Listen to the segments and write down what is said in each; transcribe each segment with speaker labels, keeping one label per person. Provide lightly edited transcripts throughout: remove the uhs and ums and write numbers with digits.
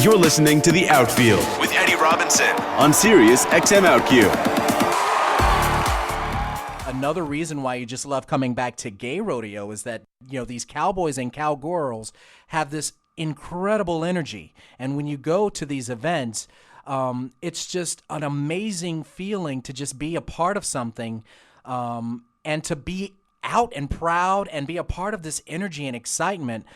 Speaker 1: You're listening to The Outfield with Eddie Robinson on Sirius XM OutQ.
Speaker 2: Another reason why you just love coming back to gay rodeo is that, these cowboys and cowgirls have this incredible energy. And when you go to these events, it's just an amazing feeling to just be a part of something and to be out and proud and be a part of this energy and excitement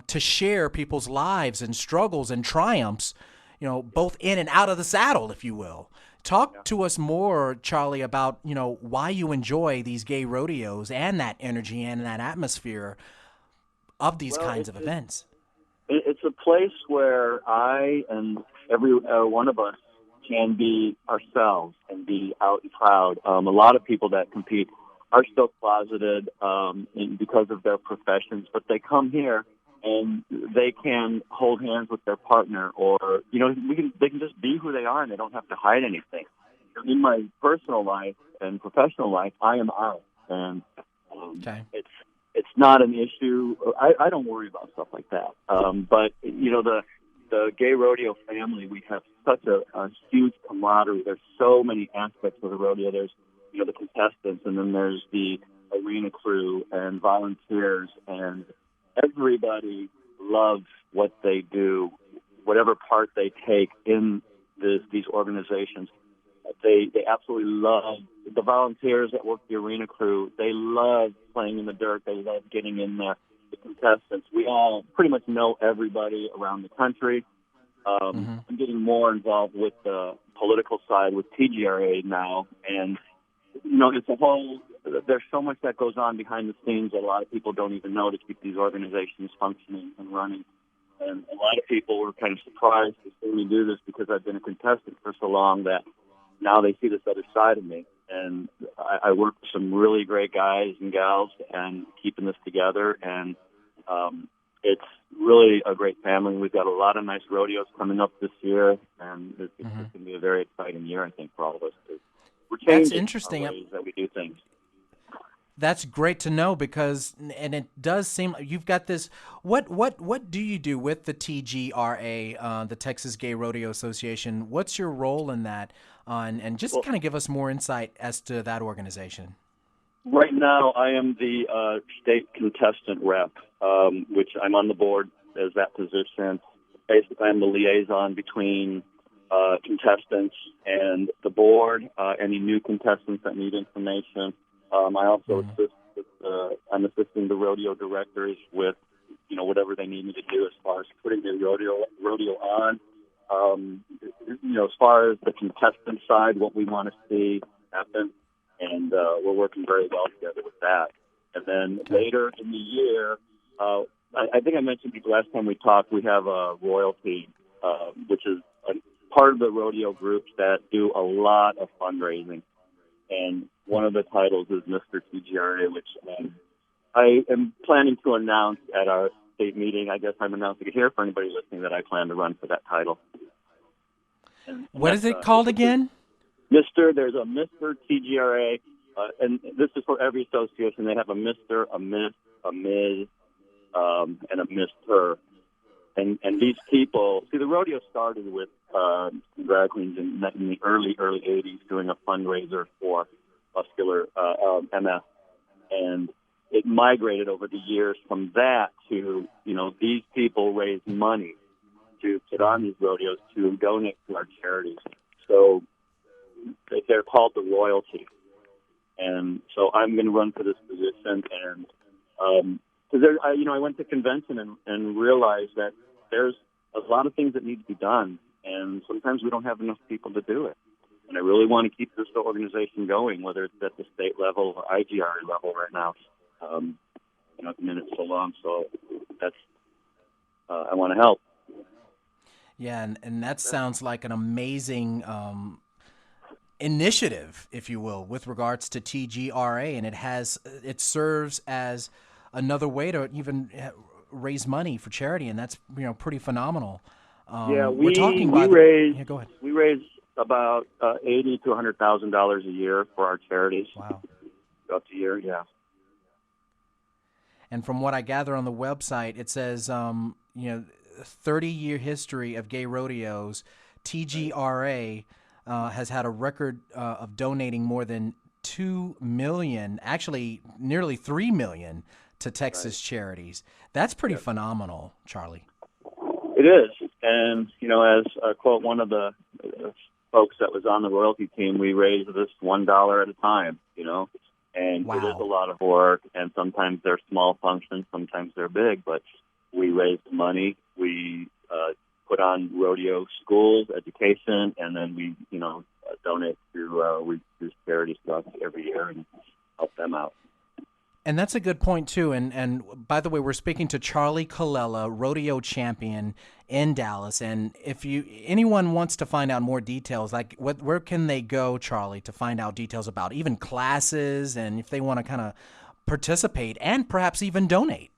Speaker 2: to share people's lives and struggles and triumphs, both in and out of the saddle, if you will. Talk to us more, Charlie, about, why you enjoy these gay rodeos and that energy and that atmosphere of these kinds of events.
Speaker 3: It's a place where I and every one of us can be ourselves and be out and proud. A lot of people that compete are still closeted because of their professions, but they come here and they can hold hands with their partner, or they can just be who they are and they don't have to hide anything. In my personal life and professional life, I am out, and it's not an issue. I don't worry about stuff like that. But the gay rodeo family, we have such a huge camaraderie. There's so many aspects of the rodeo. There's the contestants, and then there's the arena crew and volunteers, and everybody loves what they do, whatever part they take in these organizations. They absolutely love the volunteers that work the arena crew. They love playing in the dirt. They love getting in there. The contestants, we all pretty much know everybody around the country. I'm getting more involved with the political side with TGRA now, and it's a whole. There's so much that goes on behind the scenes that a lot of people don't even know to keep these organizations functioning and running. And a lot of people were kind of surprised to see me do this because I've been a contestant for so long that now they see this other side of me. And I work with some really great guys and gals and keeping this together. And it's really a great family. We've got a lot of nice rodeos coming up this year, and it's going to be a very exciting year, I think, for all of us. We're changing
Speaker 2: That's interesting.
Speaker 3: the ways that we do things.
Speaker 2: That's great to know because, and it does seem you've got this. What do you do with the TGRA, the Texas Gay Rodeo Association? What's your role in that? And just kind of give us more insight as to that organization.
Speaker 3: Right now, I am the state contestant rep, which I'm on the board as that position. Basically, I'm the liaison between contestants and the board, any new contestants that need information. I also assist with, I'm assisting the rodeo directors with, whatever they need me to do as far as putting the rodeo on. As far as the contestant side, what we want to see happen, and we're working very well together with that. And then later in the year, I think I mentioned last time we talked, we have a royalty, which is a part of the rodeo groups that do a lot of fundraising. And one of the titles is Mr. TGRA, which I am planning to announce at our state meeting. I guess I'm announcing it here for anybody listening that I plan to run for that title. And
Speaker 2: what is it called again?
Speaker 3: There's a Mr. TGRA, and this is for every association. They have a Mr., a Miss, a Ms., and a Mr. And these people, the rodeo started with drag queens in the early 80s doing a fundraiser for muscular MS. And it migrated over the years from that to, these people raise money to put on these rodeos to donate to our charities. So they're called the royalty. And so I'm going to run for this position. And because I went to convention and realized that there's a lot of things that need to be done, and sometimes we don't have enough people to do it. And I really want to keep this organization going, whether it's at the state level or IGRA level right now. I've been in it so long, so that's I want to help.
Speaker 2: Yeah, and that sounds like an amazing initiative, if you will, with regards to TGRA, and it serves as another way to even raise money for charity, and that's pretty phenomenal.
Speaker 3: We're
Speaker 2: talking
Speaker 3: about
Speaker 2: go ahead.
Speaker 3: We raise about $80,000 to $100,000 a year for our charities.
Speaker 2: Wow,
Speaker 3: throughout the year, yeah.
Speaker 2: And from what I gather on the website, it says 30-year history of gay rodeos, TGRA has had a record of donating more than 2 million, actually nearly 3 million to Texas charities. That's pretty phenomenal, Charlie.
Speaker 3: It is. And, as quote one of the folks that was on the royalty team, we raise this $1 at a time, and
Speaker 2: Wow.
Speaker 3: It is a lot of work, and sometimes they're small functions, sometimes they're big, but we raise the money, we put on rodeo schools, education, and then we, donate to charities throughout every year and help them out.
Speaker 2: And that's a good point, too. And by the way, we're speaking to Charlie Colella, rodeo champion in Dallas. And if anyone wants to find out more details, like where can they go, Charlie, to find out details about even classes and if they want to kind of participate and perhaps even donate?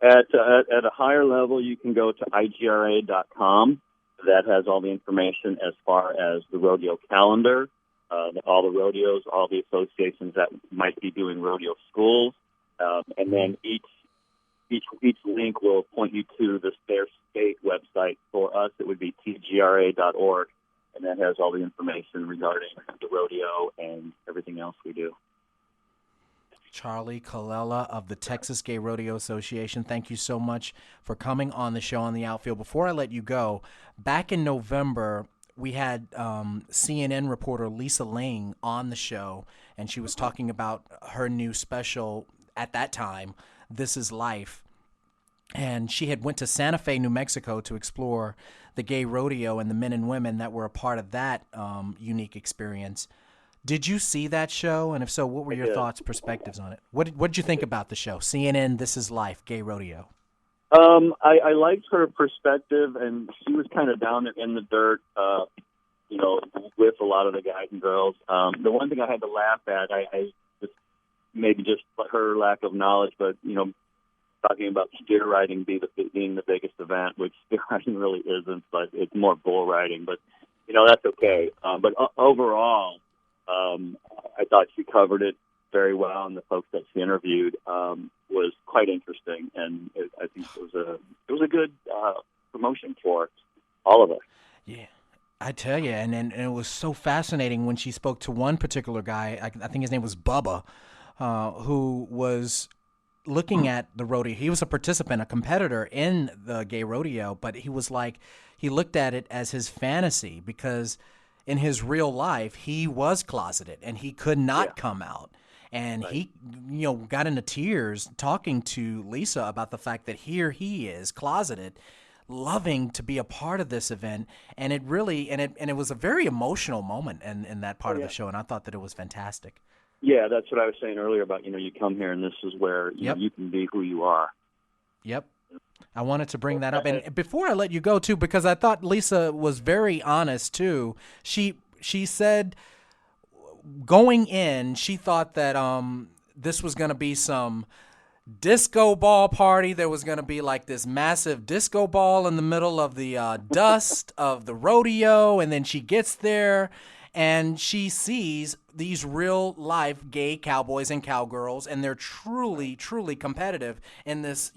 Speaker 3: At a higher level, you can go to igra.com. That has all the information as far as the rodeo calendar, all the rodeos, all the associations that might be doing rodeo schools, and then each link will point you to their state website. For us, it would be tgra.org, and that has all the information regarding the rodeo and everything else we do.
Speaker 2: Charlie Colella of the Texas Gay Rodeo Association, thank you so much for coming on the show on the Outfield. Before I let you go, back in November, we had CNN reporter Lisa Ling on the show, and she was talking about her new special at that time, This Is Life. And she had went to Santa Fe, New Mexico to explore the gay rodeo and the men and women that were a part of that unique experience. Did you see that show? And if so, what were your thoughts, perspectives on it? What did you think about the show? CNN, This Is Life, Gay Rodeo.
Speaker 3: I liked her perspective, and she was kind of down in the dirt, with a lot of the guys and girls. The one thing I had to laugh at, I just her lack of knowledge, but, talking about steer riding being the biggest event, which steer riding really isn't, but it's more bull riding. But, that's okay. But overall, I thought she covered it very well, and the folks that she interviewed was quite interesting, and I think it was a good promotion for all of us.
Speaker 2: Yeah, I tell you, and it was so fascinating when she spoke to one particular guy. I think his name was Bubba, who was looking at the rodeo. He was a participant, a competitor in the gay rodeo, but he looked at it as his fantasy because in his real life, he was closeted and he could not come out. And he, got into tears talking to Lisa about the fact that here he is closeted, loving to be a part of this event. And it really, and it was a very emotional moment in that part of the show. And I thought that it was fantastic.
Speaker 3: Yeah, that's what I was saying earlier about, you come here and this is where you can be who you are.
Speaker 2: Yep. I wanted to bring that up. And before I let you go, too, because I thought Lisa was very honest, too, she said going in, she thought that this was going to be some disco ball party. There was going to be like this massive disco ball in the middle of the dust of the rodeo. And then she gets there and she sees these real life gay cowboys and cowgirls, and they're truly, truly competitive in this,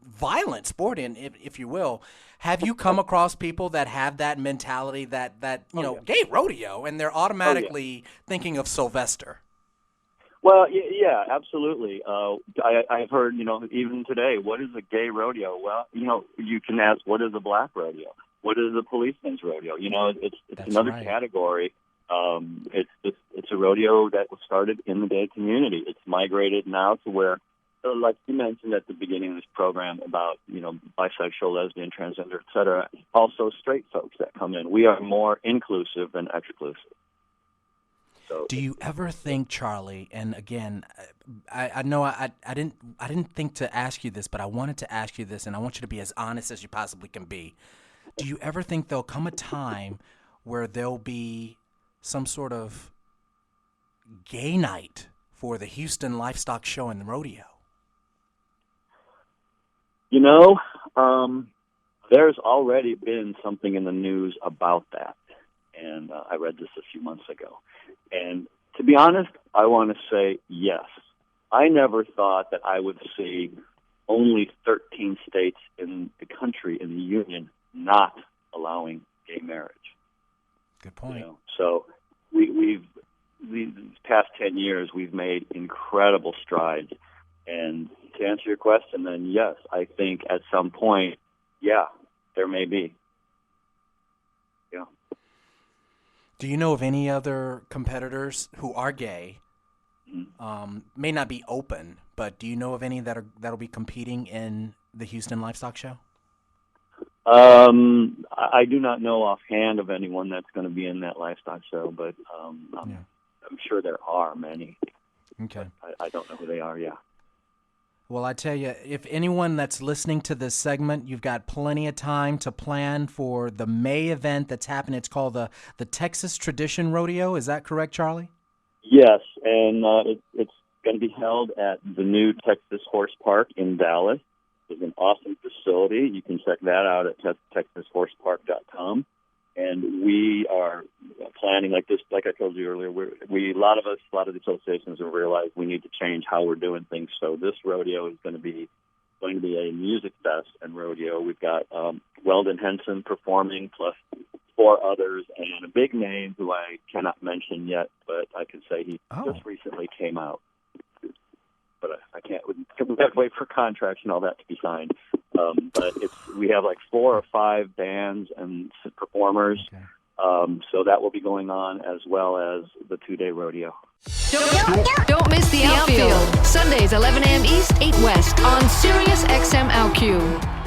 Speaker 2: violent sport, if you will. Have you come across people that have that mentality that gay rodeo, and they're automatically thinking of Sylvester?
Speaker 3: Well, yeah, absolutely. I've heard, even today, what is a gay rodeo? Well, you can ask, what is a black rodeo? What is a policeman's rodeo? It's another category. It's a rodeo that was started in the gay community. It's migrated now to where, like you mentioned at the beginning of this program about, bisexual, lesbian, transgender, et cetera, also straight folks that come in. We are more inclusive than exclusive. So,
Speaker 2: do you ever think, Charlie, and again, I know I didn't think to ask you this, but I wanted to ask you this, and I want you to be as honest as you possibly can be. Do you ever think there'll come a time where there'll be some sort of gay night for the Houston Livestock Show and the rodeo?
Speaker 3: There's already been something in the news about that, and I read this a few months ago. And to be honest, I want to say yes. I never thought that I would see only 13 states in the country, in the union, not allowing gay marriage.
Speaker 2: Good point.
Speaker 3: You know? So we've these past 10 years, we've made incredible strides. And to answer your question, then yes, I think at some point, yeah, there may be. Yeah.
Speaker 2: Do you know of any other competitors who are gay? May not be open, but do you know of any that'll be competing in the Houston Livestock Show?
Speaker 3: I do not know offhand of anyone that's going to be in that livestock show, but I'm sure there are many.
Speaker 2: Okay.
Speaker 3: I don't know who they are, yeah.
Speaker 2: Well, I tell you, if anyone that's listening to this segment, you've got plenty of time to plan for the May event that's happening. It's called the Texas Tradition Rodeo. Is that correct, Charlie?
Speaker 3: Yes, and it's going to be held at the new Texas Horse Park in Dallas. It's an awesome facility. You can check that out at texashorsepark.com. And we are planning like this, like I told you earlier. A lot of the associations have realized we need to change how we're doing things. So this rodeo is going to be a music fest and rodeo. We've got Weldon Henson performing, plus 4 others, and a big name who I cannot mention yet, but I can say he just recently came out. But I can't. We have to wait for contracts and all that to be signed. But we have like 4 or 5 bands and performers. Okay. So that will be going on, as well as the 2-day rodeo.
Speaker 4: Don't miss the Outfield. Sundays, 11 a.m. East, 8 West on Sirius XM OutQ.